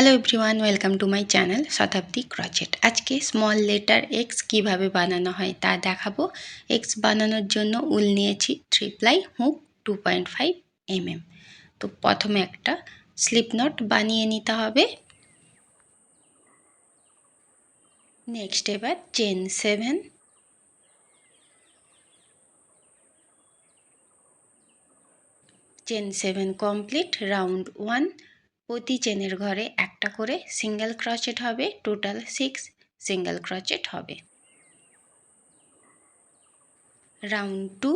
Hello everyone, welcome to my channel Shatabdi crochet. আজকে small letter x কিভাবে বানানো হয় তা দেখাবো। এক্স বানানোর জন্য উল নিয়েছি 3 প্লাই হুক 2.5 mm। তো প্রথমে একটা স্লিপ নট বানিয়ে নিতে হবে। নেক্সট এবার চেন 7, চেন 7 কমপ্লিট। রাউন্ড 1, প্রতি চেনের ঘরে একটা করে সিঙ্গেল ক্রচেট হবে, টোটাল 6 সিঙ্গেল ক্রচেট হবে। রাউন্ড 2,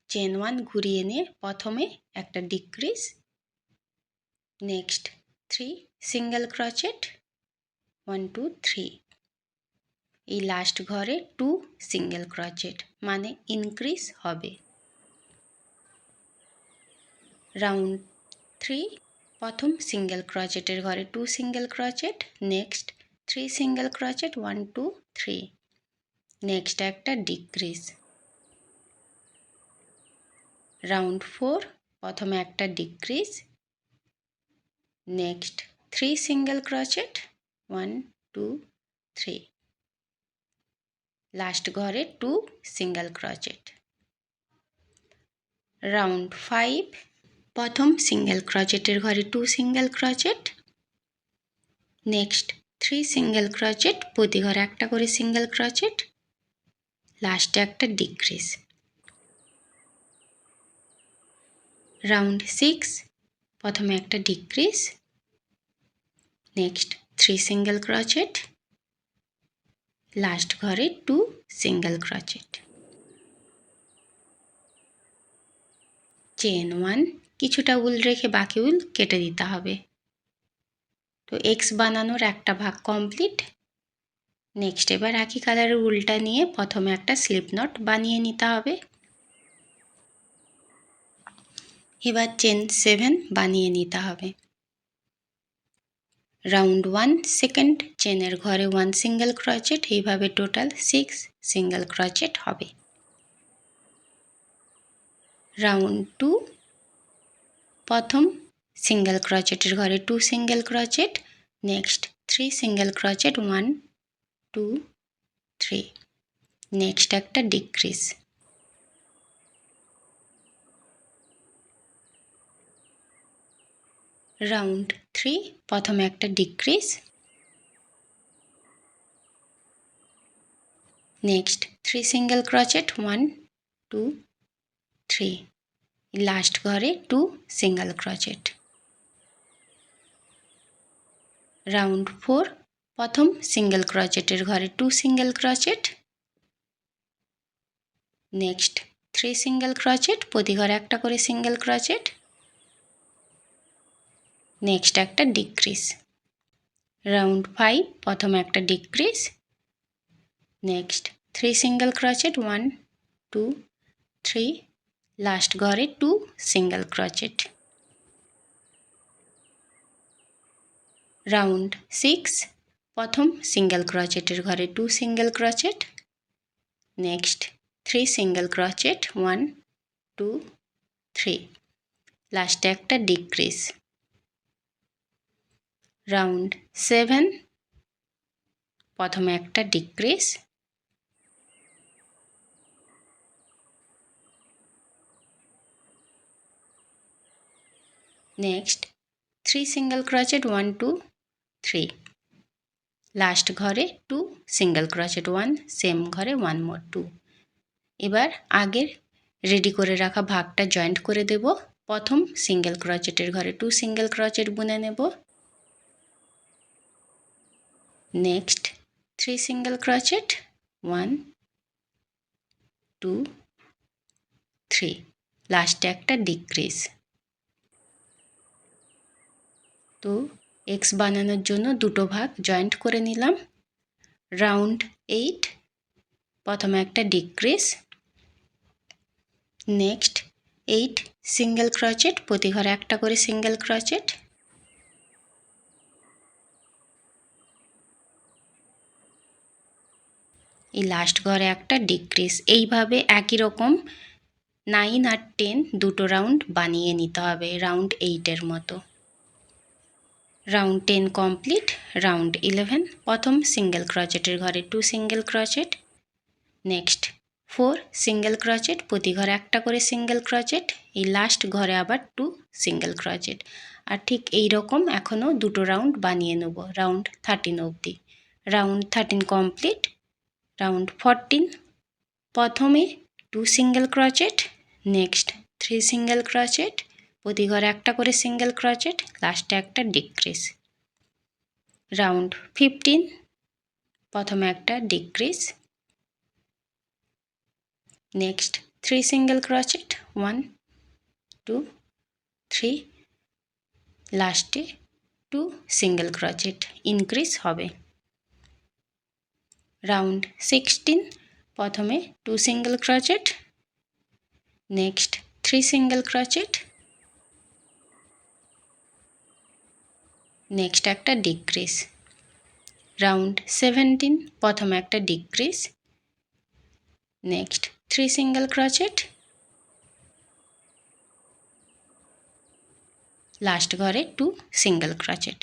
চেন 1 ঘুরিয়ে নিয়ে প্রথমে একটা ডিক্রিজ, নেক্সট 3 সিঙ্গেল ক্রচেট 1 2 3। এই লাস্ট ঘরে 2 সিঙ্গেল ক্রচেট, মানে ইনক্রিজ হবে। রাউন্ড 3, প্রথম সিঙ্গেল ক্রচেটের ঘরে 2 single crochet, next 3 single crochet 1 2 3, next একটা ডিক্রিজ। রাউন্ড 4, প্রথমে একটা decrease, next 3 single crochet 1 2 3, last ঘরে 2 সিঙ্গেল ক্রচেট। রাউন্ড 5, প্রথম সিঙ্গেল ক্রচেটের ঘরে 2 single crochet, next 3 single crochet, প্রতি ঘরে একটা করে সিঙ্গেল ক্রচেট, লাস্টে একটা ডিক্রিজ। রাউন্ড 6, প্রথমে একটা decrease, next 3 single crochet, last ঘরে 2 সিঙ্গেল ক্রচেট। চেন 1, কিছুটা উল রেখে বাকি উল কেটে দিতে হবে। তো এক্স বানানোর একটা ভাগ কমপ্লিট। নেক্সট এবার একই কালারের উলটা নিয়ে প্রথমে একটা স্লিপ নট বানিয়ে নিতে হবে। এবার চেন 7 বানিয়ে নিতে হবে। রাউন্ড 1, সেকেন্ড চেনের ঘরে 1 সিঙ্গেল ক্রচেট, এইভাবে টোটাল 6 সিঙ্গেল ক্রচেট হবে। রাউন্ড 2, প্রথম সিঙ্গেল ক্রচেটের ঘরে 2 single crochet, next 3 single crochet 1 2 3, next একটা ডিক্রিজ। রাউন্ড 3, প্রথমে একটা decrease, next 3 single crochet 1 2 3, last ঘরে 2 সিঙ্গেল ক্রচেট। রাউন্ড 4, প্রথম সিঙ্গেল ক্রচেটের ঘরে 2 single crochet, next 3 single crochet, প্রতি ঘরে একটা করে সিঙ্গেল ক্রচেট, নেক্সট একটা ডিক্রিজ। রাউন্ড 5, প্রথমে একটা decrease, next 3 single crochet 1 2 3, last ঘরে 2 সিঙ্গেল ক্রচেট। রাউন্ড 6, প্রথম সিঙ্গেল ক্রচেটের ঘরে 2 single crochet, next 3 single crochet 1 2 3, লাস্টে একটা ডিক্রিজ। রাউন্ড 7, প্রথমে একটা decrease, next 3 single crochet 1 2 3, last ঘরে 2 সিঙ্গেল ক্রচেট 1, সেম ঘরে 1 মোর 2। এবার আগের রেডি করে রাখা ভাগটা জয়েন্ট করে দেব। প্রথম সিঙ্গেল ক্রচেটের ঘরে 2 সিঙ্গেল ক্রচেট বুনে নেব, নেক্সট 3 সিঙ্গেল ক্রচেট 1 2 3, লাস্টে একটা ডিক্রিজ। তো এক্স বানানোর জন্য দুটো ভাগ জয়েন্ট করে নিলাম। রাউন্ড 8, প্রথমে একটা ডিক্রিজ, নেক্সট 8 সিঙ্গেল ক্রচেট, প্রতি ঘরে একটা করে সিঙ্গেল ক্রচেট, এই লাস্ট ঘরে একটা ডিক্রিজ। এইভাবে একই রকম 9 আর 10 দুটো রাউন্ড বানিয়ে নিতে হবে, রাউন্ড 8-এর মতো। Round 10 complete. রাউন্ড 11 প্রথম সিঙ্গেল ক্রোচেটের ঘরে 2 single crochet, next 4 single crochet, প্রতি ঘরে একটা করে সিঙ্গেল ক্রোচেট, এই লাস্ট ঘরে আবার 2 সিঙ্গেল ক্রোচেট। আর ঠিক এই রকম এখনও দুটো রাউন্ড বানিয়ে নেব রাউন্ড 13 অবধি। Round 13 complete. রাউন্ড 14 প্রথমে 2 single crochet, next 3 single crochet, প্রতি ঘরে একটা করে সিঙ্গেল ক্রোচেট, লাস্টে একটা ডিক্রিজ। রাউন্ড 15 প্রথমে একটা ডিক্রিজ, নেক্সট 3 সিঙ্গেল ক্রোচেট, 1 2 3, লাস্টে 2 সিঙ্গেল ক্রোচেট ইনক্রিজ হবে। রাউন্ড 16 প্রথমে 2 single crochet, next 3 single crochet, next একটা ডিক্রিজ। রাউন্ড 17 প্রথমে একটা decrease, next 3 single crochet, last ঘরে 2 সিঙ্গেল ক্রোচেট।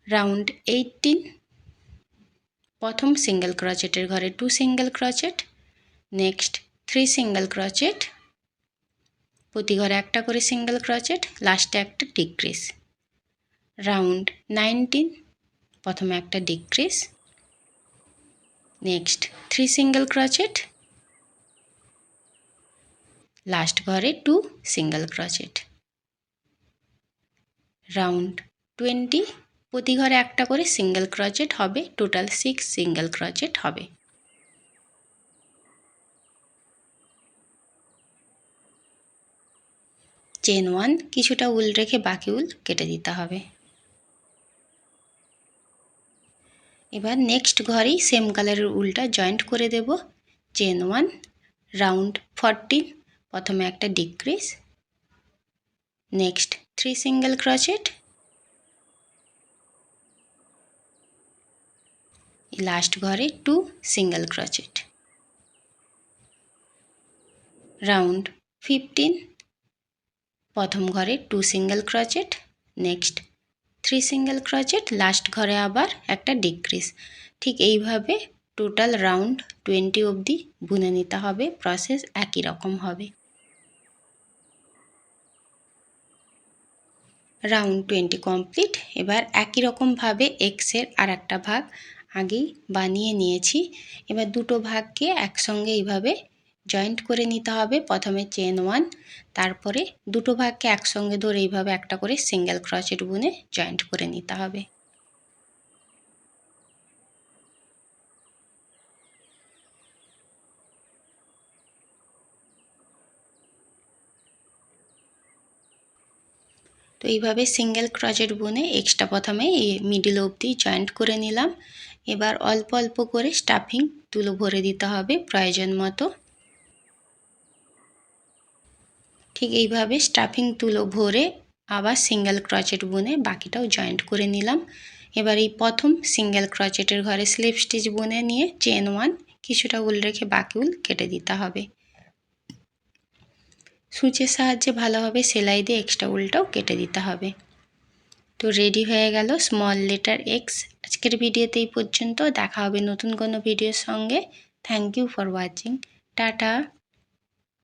রাউন্ড 18 প্রথম সিঙ্গেল ক্রোচেটের ঘরে 2 single crochet, next 3 single crochet, প্রতি ঘরে একটা করে সিঙ্গেল ক্রোচেট, লাস্টে একটা ডিক্রিজ। রাউন্ড 19 প্রথমে একটা decrease, next 3 single crochet, last ঘরে 2 সিঙ্গেল ক্রোচেট। রাউন্ড 20 প্রতি ঘরে একটা করে সিঙ্গেল ক্রোচেট হবে, টোটাল 6 সিঙ্গেল ক্রোচেট হবে। চেন 1 কিছুটা উল রেখে বাকি উল কেটে দিতে হবে। এবার নেক্সট ঘরেই সেম কালারের উলটা জয়েন্ট করে দেব। চেন 1, রাউন্ড 14 প্রথমে একটা decrease, next 3 single crochet, last ঘরে 2 সিঙ্গেল ক্রোচেট। রাউন্ড 15 প্রথম ঘরে 2 single crochet, next 3 single crochet, last ঘরে আবার একটা ডিক্রিজ। ঠিক এইভাবে টোটাল রাউন্ড 20 অবধি বুনে নিতে হবে, প্রসেস একই রকম হবে। Round 20 complete. এবার একই রকমভাবে এক্সের আর একটা ভাগ আগেই বানিয়ে নিয়েছি, এবার দুটো ভাগকে একসঙ্গে এইভাবে জয়েন্ট করে নিতে হবে। প্রথমে চেন 1, তারপরে দুটো ভাগকে একসঙ্গে ধরে এইভাবে একটা করে সিঙ্গেল ক্রোচেট বুনে জয়েন্ট করে নিতে হবে। তো এইভাবে সিঙ্গেল ক্রোচেট বুনে এক্সট্রা প্রথমে এই মিডিল অবধি জয়েন্ট করে নিলাম। এবার অল্প অল্প করে স্টাফিং তুলো ভরে দিতে হবে প্রয়োজন মতো। ঠিক এইভাবে স্টাফিং তুলো ভরে আবার সিঙ্গেল ক্রোচেট বুনে বাকিটাও জয়েন্ট করে নিলাম। এবার এই প্রথম সিঙ্গেল ক্রোচেটের ঘরে স্লিপ স্টিচ বুনে নিয়ে চেন 1 কিছুটা উল রেখে বাকি উল কেটে দিতে হবে। সূচের সাহায্যে ভালোভাবে সেলাই দিয়ে এক্সট্রা উলটাও কেটে দিতে হবে। তো রেডি হয়ে গেল স্মল লেটার এক্স। আজকের ভিডিওতে এই পর্যন্ত, দেখা হবে নতুন কোনো ভিডিওর সঙ্গে। Thank you for watching. Tata.